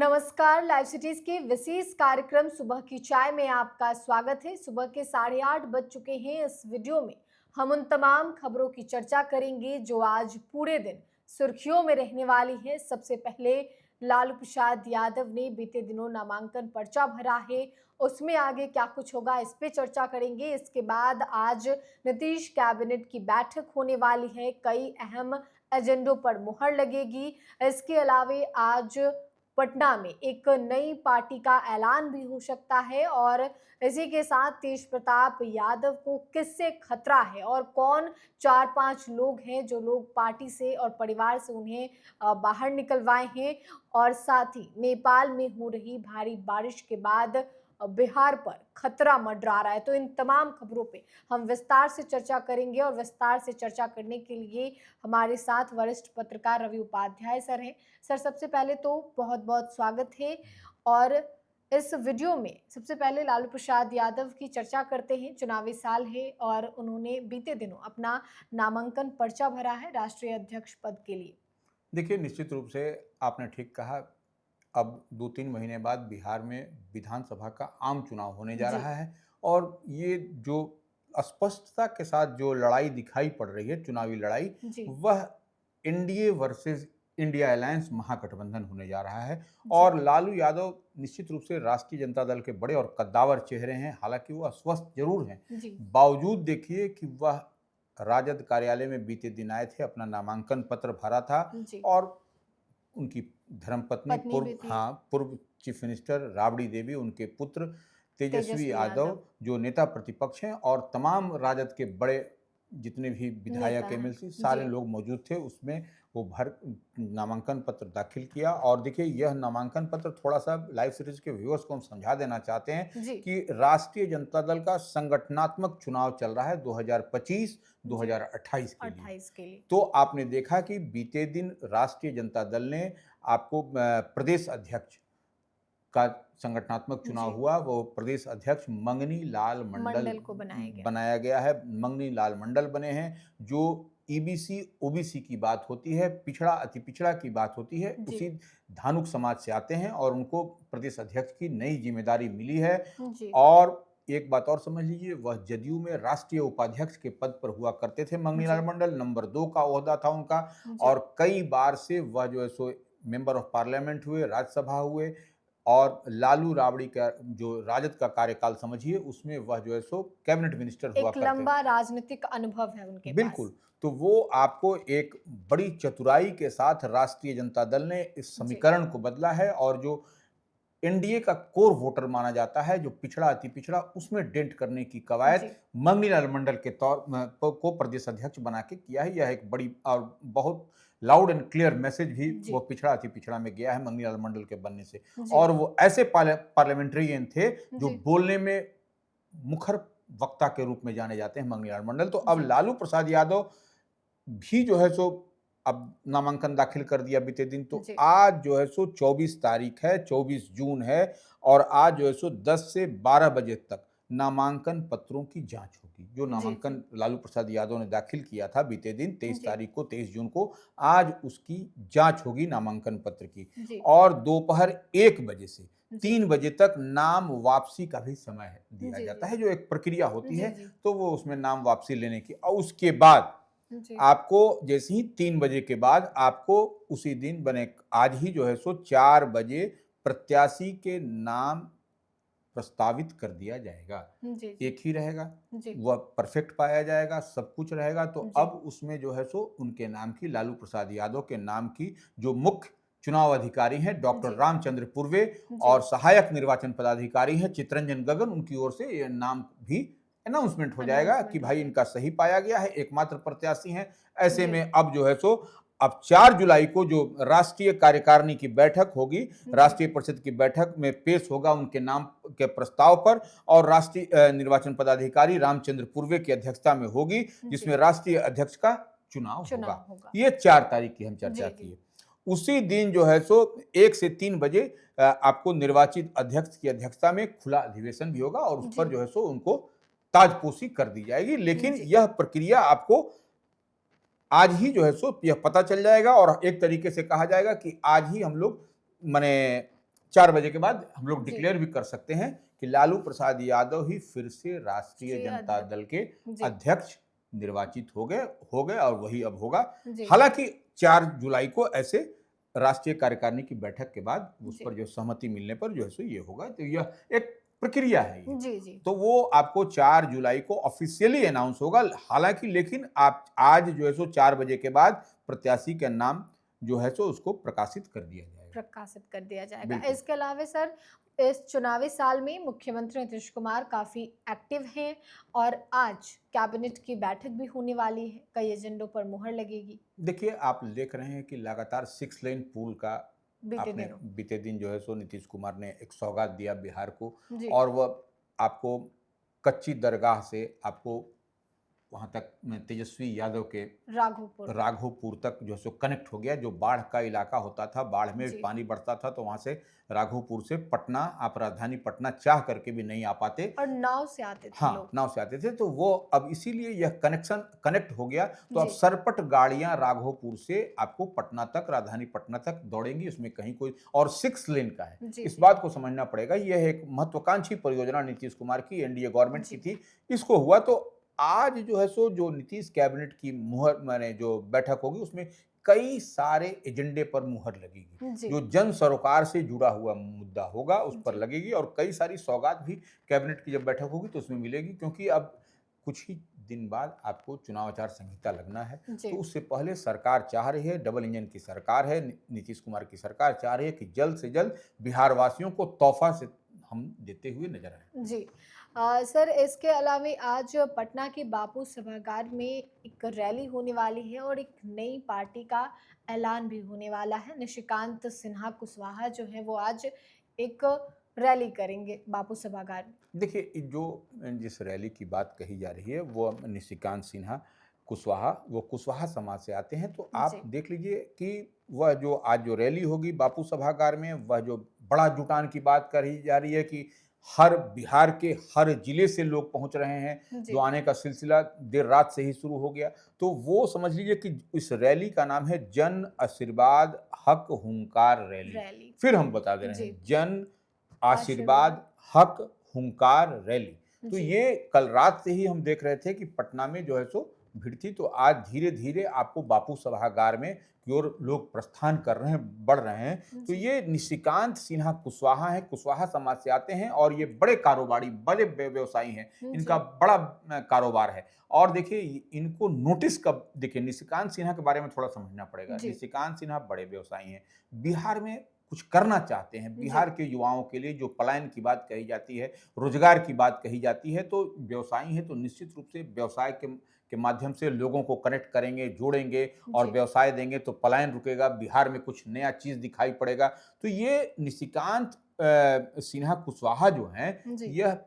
नमस्कार, live cities के विशेष कार्यक्रम सुबह की चाय में आपका स्वागत है। सुबह के 8:30 बज चुके हैं। इस वीडियो में हम उन तमाम खबरों की चर्चा करेंगे जो आज पूरे दिन सुर्खियों में रहने वाली है। सबसे पहले लालू प्रसाद यादव ने बीते दिनों नामांकन पर्चा भरा है, उसमें आगे क्या कुछ होगा इस पे चर्चा करेंगे। इसके बाद आज नीतीश कैबिनेट की बैठक होने वाली है, कई अहम एजेंडों पर मुहर लगेगी। इसके अलावे आज पटना में एक नई पार्टी का ऐलान भी हो सकता है और इसी के साथ तेज प्रताप यादव को किससे खतरा है और कौन 4-5 लोग हैं जो लोग पार्टी से और परिवार से उन्हें बाहर निकलवाए हैं। और साथ ही नेपाल में हो रही भारी बारिश के बाद बिहार पर खतरा मंडरा रहा है। तो इन तमाम खबरों पे हम विस्तार से चर्चा करेंगे और विस्तार से चर्चा करने के लिए हमारे साथ वरिष्ठ पत्रकार रवि उपाध्याय सर हैं। सर, सबसे पहले तो बहुत बहुत स्वागत है। और इस वीडियो में सबसे पहले लालू प्रसाद यादव की चर्चा करते हैं। चुनावी साल है और उन्होंने बीते दिनों अपना नामांकन पर्चा भरा है राष्ट्रीय अध्यक्ष पद के लिए। देखिए, निश्चित रूप से आपने ठीक कहा। अब 2-3 महीने बाद बिहार में विधानसभा का आम चुनाव होने जा जी। रहा है और ये जो स्पष्टता के साथ जो लड़ाई दिखाई पड़ रही है, चुनावी लड़ाई, जी। वह एनडीए वर्सेस इंडिया अलायंस महागठबंधन होने जा रहा है। जी। और लालू यादव निश्चित रूप से राष्ट्रीय जनता दल के बड़े और कद्दावर चेहरे हैं। हालांकि वो अस्वस्थ जरूर हैं, जी। बावजूद देखिए कि वह राजद कार्यालय में बीते दिन आए थे, अपना नामांकन पत्र भरा था। जी। और उनकी धर्मपत्नी पत्नी भी थी। पूर्व चीफ मिनिस्टर राबड़ी देवी, उनके पुत्र तेजस्वी तेजस्वी यादव यादव जो नेता प्रतिपक्ष हैं, और तमाम राजद के बड़े जितने भी नेता विधायक हैं। एमएलसी सारे जी। लोग मौजूद थे। उसमें वो भर नामांकन पत्र दाखिल किया। और देखिए, यह नामांकन पत्र थोड़ा सा लाइव सीरीज के व्यूअर्स को हम समझा देना चाहते हैं जी। कि राष्ट्रीय जनता दल का संगठनात्मक चुनाव चल रहा है 2025-2028 के लिए। 28 के लिए। तो आपने देखा कि बीते दिन राष्ट्रीय जनता दल ने आपको प्रदेश अध्यक्ष का संगठनात्मक चुनाव जी। हुआ। वो प्रदेश अध्यक्ष मंगनी लाल मंडल मंडल को बनाया गया। बनाया गया है। मंगनी लाल मंडल बने हैं। जो ईबीसी ओबीसी की बात होती है, पिछड़ा अति पिछड़ा की बात होती है, जी। उसी धानुक समाज से आते हैं और उनको प्रदेश अध्यक्ष की नई जिम्मेदारी मिली है। जी। और एक बात और समझ लीजिए, वह जदयू में राष्ट्रीय उपाध्यक्ष के पद पर हुआ करते थे। मंगनी लाल जी। मंडल नंबर 2 का ओहदा था उनका। जी। और कई बार से वह जो है सो मेंबर ऑफ पार्लियामेंट हुए, राज्यसभा हुए। और लालू राबड़ी का जो राजद का कार्यकाल समझिए, उसमें वह जो है सो कैबिनेट मिनिस्टर हुआ एक करते लंबा राजनीतिक अनुभव है उनके थे। पास। बिल्कुल। तो वो आपको एक बड़ी चतुराई के साथ राष्ट्रीय जनता दल ने इस जी। समीकरण को बदला है। और जो एनडीए का कोर वोटर माना जाता है, जो पिछड़ा अति पिछड़ा, उसमें डेंट करने की कवायद जी। मंगनी लाल मंडल के को प्रदेश अध्यक्ष बना के किया है। यह एक बड़ी और बहुत लाउड एंड क्लियर मैसेज भी जी। वो पिछड़ा अति पिछड़ा में गया है मंगनी लाल मंडल के बनने से। जी। और वो ऐसे पार्लियामेंट्रियन थे जो जी। बोलने में मुखर वक्ता के रूप में जाने जाते हैं, मंगनी लाल मंडल। तो अब जी। लालू प्रसाद यादव भी जो है सो अब नामांकन दाखिल कर दिया बीते दिन। तो जी। आज जो है सो 24 तारीख है, 24 जून है। और आज जो है सो 10 से 12 बजे तक नामांकन पत्रों की जांच होगी। जो जी। नामांकन लालू प्रसाद यादव ने दाखिल किया था बीते दिन 23 जी। तारीख को, 23 जून को, आज उसकी जांच होगी नामांकन पत्र की। जी। और दोपहर 1 बजे से जी। 3 बजे तक नाम वापसी का भी समय दिया जी। जाता है, जो एक प्रक्रिया होती जी। है। जी। तो वो उसमें नाम वापसी लेने की, और उसके बाद जी। आपको जैसे ही 3 बजे के बाद आपको उसी दिन बने, आज ही जो है सो 4 बजे प्रत्याशी के नाम प्रस्तावित कर दिया जाएगा। जी। एक ही रहेगा, जी। वह परफेक्ट पाया जाएगा, सब कुछ रहेगा। तो जी। अब उसमें जो है सो उनके नाम की, लालू प्रसाद यादव के नाम की, जो मुख्य चुनाव अधिकारी हैं डॉक्टर जी। रामचंद्र पूर्वे, जी। और सहायक निर्वाचन पदाधिकारी हैं चित्रंजन गगन, उनकी ओर से यह नाम भी अनाउंसमेंट हो जाएगा कि भाई इनका सही पाया गया है, एकमात्र प्रत्याशी हैं। ऐसे जी। में अब जो है सो अब 4 जुलाई को जो राष्ट्रीय कार्यकारिणी की बैठक होगी, राष्ट्रीय परिषद की बैठक में पेश होगा उनके नाम के प्रस्ताव पर। और राष्ट्रीय निर्वाचन पदाधिकारी रामचंद्र पूर्वे की अध्यक्षता में होगी, जिसमें राष्ट्रीय अध्यक्ष का चुनाव होगा। ये 4 तारीख की हम चर्चा जी। की है। उसी दिन जो है सो 1 से 3 बजे आपको निर्वाचित अध्यक्ष की अध्यक्षता में खुला अधिवेशन भी होगा, और उस पर जो है सो उनको ताजपोशी कर दी जाएगी। लेकिन जी। यह प्रक्रिया आपको आज ही जो है सो यह पता चल जाएगा। और एक तरीके से कहा जाएगा कि आज ही हम लोग माने 4 बजे के बाद हम लोग जी। डिक्लेयर भी कर सकते हैं कि लालू प्रसाद यादव ही फिर से राष्ट्रीय राष्ट्रीय जनता अध्यक्ष। दल के जी। अध्यक्ष निर्वाचित हो गए और वही अब होगा। जी। हालांकि 4 जुलाई को ऐसे राष्ट्रीय कार्यकारिणी की बैठक के बाद उस जी। पर जो सहमति मिलने पर जो है सो ये होगा, तो यह एक प्रक्रिया है ये। जी। जी। तो वो आपको 4 जुलाई को ऑफिशियली अनाउंस होगा। हालांकि लेकिन आप आज जो है सो 4 बजे के बाद प्रत्याशी का नाम जो है सो उसको प्रकाशित कर दिया जाएगा। प्रकाशित कर दिया जाएगा। बिल्कुल। इसके अलावा सर, इस चुनावी साल में मुख्यमंत्री नीतीश कुमार काफी एक्टिव हैं और आज कैबिनेट की बैठक भी होने वाली है, कई एजेंडों पर मुहर लगेगी देखिए, आप देख रहे हैं कि लगातार 6 लेन पुल का बीते आपने दिनों। बीते दिन जो है सो नीतीश कुमार ने एक सौगात दिया बिहार को, जी। और वह आपको कच्ची दरगाह से आपको वहाँ तक तेजस्वी यादव के राघोपुर तक जो है सो कनेक्ट हो गया। जो बाढ़ का इलाका होता था, बाढ़ में जी। पानी बढ़ता था, तो वहाँ से राघोपुर से पटना, आप राजधानी पटना चाह करके भी नहीं आ पाते, और नाव से आते थे हाँ लोग। नाव से आते थे, तो वो अब इसीलिए यह कनेक्शन कनेक्ट हो गया। तो अब जी। सरपट गाड़ियां राघोपुर से आपको पटना तक, राजधानी पटना तक दौड़ेंगी, उसमें कहीं कोई, और 6 लेन का है। जी। इस जी। बात को समझना पड़ेगा, यह एक महत्वाकांक्षी परियोजना नीतीश कुमार की, एनडीए गवर्नमेंट की जी। थी, इसको हुआ। तो आज जो है सो जो नीतीश कैबिनेट की मुहर माने जो बैठक होगी, उसमें कई सारे एजेंडे पर मुहर लगेगी। जी। जो जन सरोकार से जुड़ा हुआ मुद्दा होगा उस पर जी। लगेगी, और कई सारी सौगात भी कैबिनेट की जब बैठक होगी तो उसमें मिलेगी, क्योंकि अब कुछ ही दिन बाद आपको चुनाव आचार संहिता लगना है। जी। तो उससे पहले सरकार चाह रही है, डबल इंजन की सरकार है, नीतीश कुमार की सरकार चाह रही है कि जल्द से जल्द बिहार वासियों को तोहफा से हम देते हुए नजर आए। जी। सर, इसके अलावा आज पटना के बापू सभागार में एक रैली होने वाली है और एक नई पार्टी का ऐलान भी होने वाला है। निशिकांत सिन्हा कुशवाहा जो है वो आज एक रैली करेंगे बापू सभागार में। देखिए, जिस रैली की बात कही जा रही है वो निशिकांत सिन्हा कुशवाहा, वो कुशवाहा समाज से आते हैं। तो आप जी। देख लीजिए कि वह जो आज जो रैली होगी बापू सभागार में, वह जो बड़ा जुटान की बात कही जा रही है कि हर बिहार के हर जिले से लोग पहुंच रहे हैं, जी। जो आने का सिलसिला देर रात से ही शुरू हो गया। तो वो समझ लीजिए कि इस रैली का नाम है जन आशीर्वाद हक हुंकार रैली। फिर हम बता दे रहे जी। हैं, जन आशीर्वाद हक हुंकार रैली। तो जी। ये कल रात से ही हम देख रहे थे कि पटना में जो है सो भीड़ थी। तो आज धीरे धीरे आपको बापू सभागार में की ओर लोग प्रस्थान कर रहे हैं, बढ़ रहे हैं। तो जी। ये निशिकांत सिन्हा कुशवाहा है, कुशवाहा समाज से आते हैं, और ये बड़े कारोबारी, बड़े व्यवसायी हैं, इनका जी। बड़ा कारोबार है। और देखिए, इनको नोटिस कब, देखिए निशिकांत सिन्हा के बारे में थोड़ा समझना पड़ेगा। जी। निशिकांत सिन्हा बड़े व्यवसायी हैं, बिहार में कुछ करना चाहते हैं, बिहार के युवाओं के लिए जो पलायन की बात कही जाती है, रोजगार की बात कही जाती है। तो व्यवसायी हैं, तो निश्चित रूप से व्यवसाय के माध्यम से लोगों को कनेक्ट करेंगे, जोड़ेंगे, और जी। व्यवसाय देंगे तो पलायन रुकेगा, बिहार में कुछ नया चीज दिखाई पड़ेगा। तो ये निशिकांत सिन्हा कुशवाहा जो हैं, जी। यह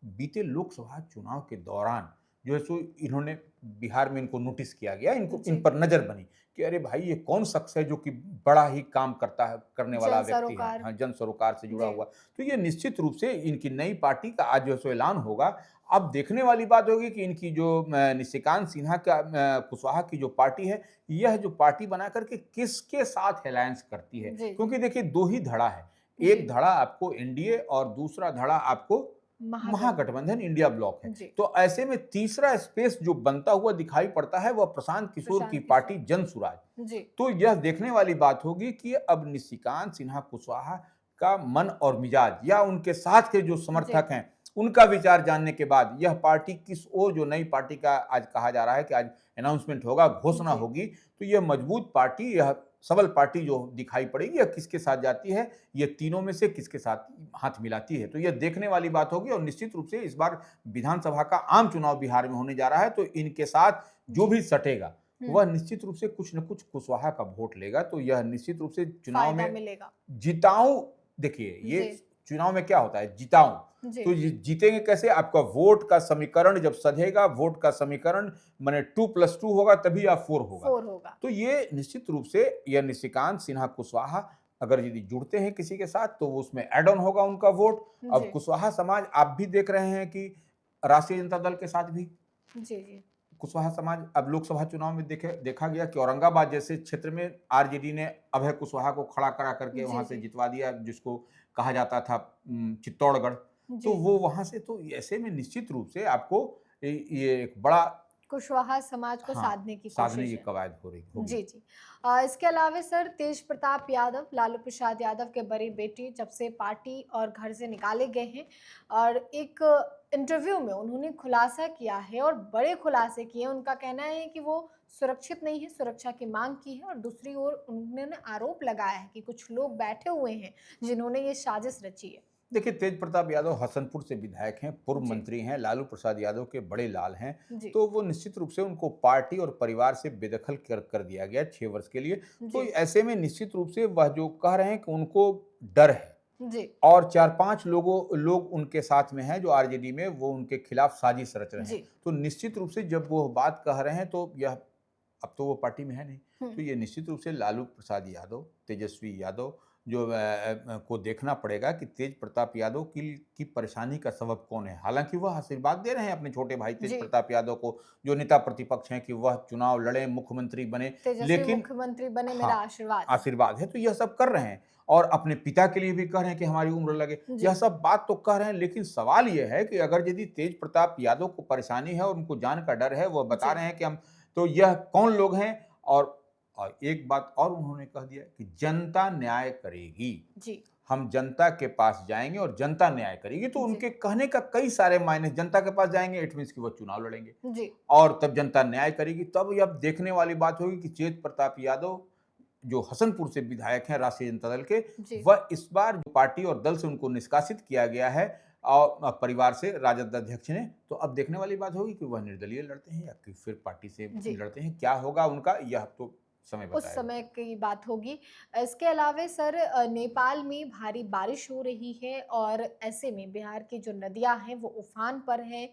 बीते लोकसभा चुनाव के दौरान जो है सो इन्होंने बिहार में इनको नोटिस किया गया, इनको जी। इन पर नजर बनी कि अरे भाई, ये कौन शख्स है जो कि बड़ा ही काम करता है, करने वाला जन व्यक्ति है, सरोकार। हाँ, जन सरोकार से जुड़ा जी। हुआ। तो ये निश्चित रूप से इनकी नई पार्टी का आज जो है सो ऐलान होगा। अब देखने वाली बात होगी कि इनकी जो निशिकांत सिन्हा का कुशवाहा की जो पार्टी है, यह जो पार्टी बना करके किसके साथ अलायंस करती है। जी। क्योंकि देखिए, 2 ही धड़ा है, जी। एक धड़ा आपको एनडीए और दूसरा धड़ा आपको महागठबंधन इंडिया ब्लॉक है। जी। तो ऐसे में तीसरा स्पेस जो बनता हुआ दिखाई पड़ता है, वह प्रशांत किशोर की पार्टी जन सुराज। जी। तो यह देखने वाली बात होगी कि अब निशिकांत सिन्हा कुशवाहा का मन और मिजाज, या उनके साथ के जो समर्थक हैं उनका विचार जानने के बाद यह पार्टी किस ओर, जो नई पार्टी का आज कहा जा रहा है कि आज अनाउंसमेंट होगा, घोषणा जी। होगी, तो यह मजबूत पार्टी, यह सबल पार्टी जो दिखाई पड़ेगी, यह किसके साथ जाती है, ये तीनों में से किसके साथ हाथ मिलाती है। तो यह देखने वाली बात होगी। और निश्चित रूप से इस बार विधानसभा का आम चुनाव बिहार में होने जा रहा है, तो इनके साथ जो भी सटेगा वह निश्चित रूप से कुछ न कुछ कुशवाहा का वोट लेगा। तो यह निश्चित रूप से चुनाव में मिलेगा। जिताऊं, देखिए ये चुनाव में क्या होता है, जिताऊं, तो जीतेंगे कैसे, आपका वोट का समीकरण जब सधेगा, वोट का समीकरण माने 2+2 होगा, तभी आप 4 होगा। तो ये निश्चित रूप से यह निशिकांत सिन्हा कुशवाहा अगर यदि जुड़ते हैं किसी के साथ, तो वो उसमें एड ऑन होगा उनका वोट। अब कुशवाहा समाज आप भी देख रहे हैं कि राष्ट्रीय जनता दल के साथ भी जी। कुशवाहा समाज अब लोकसभा चुनाव में देखा गया कि औरंगाबाद जैसे क्षेत्र में आरजेडी ने अभय कुशवाहा को खड़ा करा करके वहां से जितवा दिया, जिसको कहा जाता था चित्तौड़गढ़। तो वो वहां से, तो ऐसे में निश्चित रूप से आपको ये एक बड़ा कुशवाहा समाज को साधने की कवायद हो रही होगी। जी जी। इसके अलावा सर, तेज प्रताप यादव, लालू प्रसाद यादव के बड़े बेटे, जब से पार्टी और घर से निकाले गए हैं और एक इंटरव्यू में उन्होंने खुलासा किया है और बड़े खुलासे किए। उनका कहना है कि वो सुरक्षित नहीं है, सुरक्षा की मांग की है। और दूसरी ओर उन्होंने आरोप लगाया है कि कुछ लोग बैठे हुए हैं जिन्होंने ये साजिश रची है। देखिए, तेज प्रताप यादव हसनपुर से विधायक हैं, पूर्व मंत्री हैं, लालू प्रसाद यादव के बड़े लाल हैं। तो वो निश्चित रूप से उनको पार्टी और परिवार से बेदखल कर दिया गया 6 वर्ष के लिए। तो ऐसे में निश्चित रूप से वह जो कह रहे हैं कि उनको डर है और 4-5 लोग उनके साथ में हैं जो आरजेडी में, वो उनके खिलाफ साजिश रच रहे हैं। तो निश्चित रूप से जब वो बात कह रहे हैं तो यह, अब तो वो पार्टी में है नहीं, तो ये निश्चित रूप से लालू प्रसाद यादव, तेजस्वी यादव जो को देखना पड़ेगा कि तेज प्रताप यादव की परेशानी का सबब कौन है। हालांकि वह आशीर्वाद दे रहे हैं अपने छोटे भाई तेज प्रताप यादव को, जो नेता प्रतिपक्ष हैं, कि वह चुनाव लड़े, मुख्यमंत्री बने, लेकिन मुख्यमंत्री बने, मेरा आशीर्वाद है। तो यह सब कर रहे हैं और अपने पिता के लिए भी कह रहे हैं कि हमारी उम्र लगे, यह सब बात तो कह रहे हैं। लेकिन सवाल यह है कि अगर यदि तेज प्रताप यादव को परेशानी है और उनको जान का डर है, वह बता रहे हैं कि हम, तो यह कौन लोग हैं। और एक बात और उन्होंने कह दिया कि जनता न्याय करेगी जी, हम जनता के पास जाएंगे और जनता न्याय करेगी। तो उनके कहने का कई सारे मायने, जनता के पास जाएंगे इट मींस कि वो चुनाव लड़ेंगे जी, और तब जनता न्याय करेगी। तब अब देखने वाली बात होगी कि तेज प्रताप यादव जो हसनपुर से विधायक हैं राष्ट्रीय जनता दल के, वह इस बार जो पार्टी और दल से उनको निष्कासित किया गया है और परिवार से, राजद अध्यक्ष ने, तो अब देखने वाली बात होगी कि वह निर्दलीय लड़ते हैं या कि फिर पार्टी से लड़ते हैं। क्या होगा उनका, यह तो उस समय की बात होगी। इसके अलावा सर, नेपाल में भारी बारिश हो रही है और ऐसे में बिहार की जो नदियां हैं वो उफान पर हैं।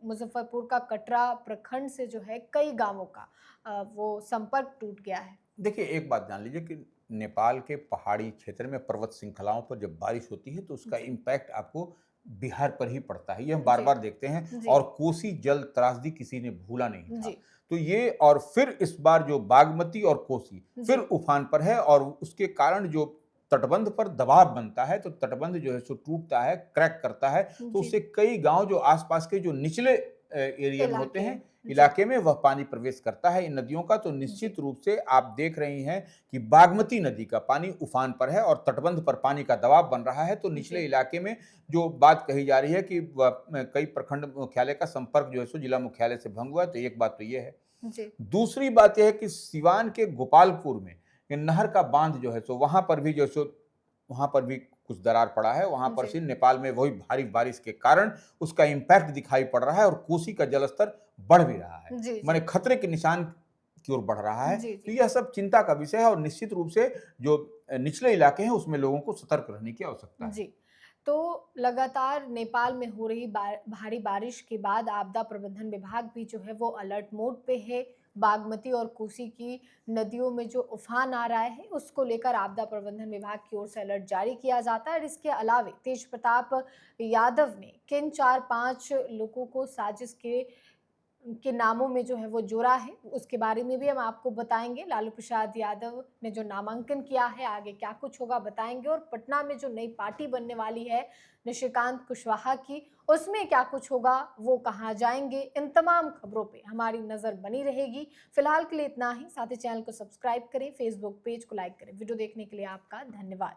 मुजफ्फरपुर का कटरा प्रखंड से जो है कई गांवों का वो संपर्क टूट गया है। देखिए, एक बात जान लीजिए कि नेपाल के पहाड़ी क्षेत्र में पर्वत श्रृंखलाओं पर जब बारिश होती है तो उसका इम्पैक्ट आपको बिहार पर ही पड़ता है। ये हम बार बार देखते हैं। और कोसी जल त्रासदी किसी ने भूला नहीं था। तो ये, और फिर इस बार जो बागमती और कोसी फिर उफान पर है और उसके कारण जो तटबंध पर दबाव बनता है, तो तटबंध जो है सो टूटता है, क्रैक करता है। तो उससे कई गांव जो आसपास के जो निचले एरिया में होते हैं, इलाके में, वह पानी प्रवेश करता है इन नदियों का। तो निश्चित रूप से आप देख रही हैं कि बागमती नदी का पानी उफान पर है और तटबंध पर पानी का दबाव बन रहा है। तो निचले इलाके में जो बात कही जा रही है कि कई प्रखंड मुख्यालय का संपर्क जो है सो जिला मुख्यालय से भंग हुआ है। तो एक बात तो ये है। दूसरी बात यह है कि सिवान के गोपालपुर में नहर का बांध जो है सो वहां पर भी जो सो वहां पर भी कुछ दरार पड़ा है। वहां पर से नेपाल में वही भारी बारिश के कारण उसका इम्पैक्ट दिखाई पड़ रहा है और कोसी का जलस्तर बढ़ भी रहा है, माने खतरे के निशान की ओर बढ़ रहा है। तो यह सब चिंता का विषय है और निश्चित रूप से जो निचले इलाके हैं उसमें लोगों को सतर्क रहने की आवश्यकता है। तो लगातार नेपाल में हो रही भारी बारिश के बाद आपदा प्रबंधन विभाग भी जो है वो अलर्ट मोड पे है। बागमती और कोसी की नदियों में जो उफान आ रहा है उसको लेकर आपदा प्रबंधन विभाग की ओर से अलर्ट जारी किया जाता है। और इसके अलावा तेज प्रताप यादव ने किन 4-5 लोगों को साजिश के नामों में जो है वो जोड़ा है, उसके बारे में भी हम आपको बताएंगे। लालू प्रसाद यादव ने जो नामांकन किया है, आगे क्या कुछ होगा बताएंगे। और पटना में जो नई पार्टी बनने वाली है निशिकांत कुशवाहा की, उसमें क्या कुछ होगा, वो कहाँ जाएंगे, इन तमाम खबरों पे हमारी नज़र बनी रहेगी। फिलहाल के लिए इतना ही। साथ ही चैनल को सब्सक्राइब करें, फेसबुक पेज को लाइक करें। वीडियो देखने के लिए आपका धन्यवाद।